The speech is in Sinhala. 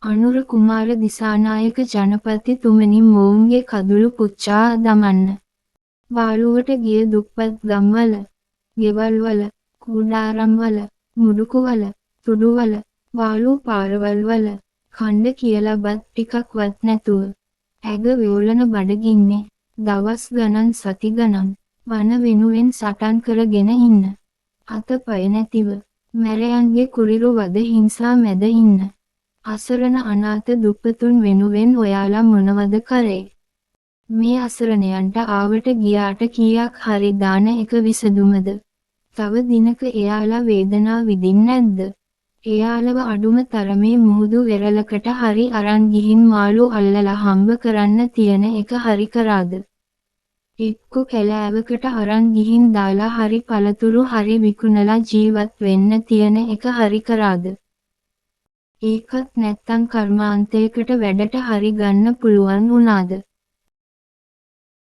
අනුර කුමාර දිසානායක ජනපතිතුමනි මොවුන්ගේ කඳුළු පුච්චා දමන්න. වාලුවට ගිය දුප්පත් ගම්වල, ගෙවල්වල, කුඩාරම්වල, මුඩුකුවල, තුඩුවල, වාලු පාරවල්වල, කණ්ඩ කියලා බත් ටිකක්වත් නැතුව. ඇග වේලන බඩගින්නේ, දවස් ගණන් සති ගණන්, වන වෙනුවෙන් සටන් කරගෙන ඉන්න. අත පය නැතිව, මැරයන්ගේ කුරිරු වද හිංසා මැද ඉන්න. අසරණ අනාථ දුප්පතුන් වෙනුවෙන් ඔයාලා මොනවද කරේ? මේ අසරණයන්ට ආවට ගියාට කීයක් හරි දාන එක විසඳුමද? තව දිනක එයාලා වේදනාව විඳින්නේ නැද්ද? එයාලව අඩුම තරමේ මුහුදු වෙරළකට හරි අරන් ගිහින් මාළු අල්ලලා හම්බ කරන්න තියෙන එක හරි කරාද? එක්කෝ කැලෑවකට අරන් ගිහින් දාලා හරි පළතුරු හරි විකුණලා ජීවත් වෙන්න තියෙන එක හරි කරාද? ඒකත් නැත්තම් කර්මාන්තයකට වැඩට හරි ගන්න පුළුවන් වුණාද?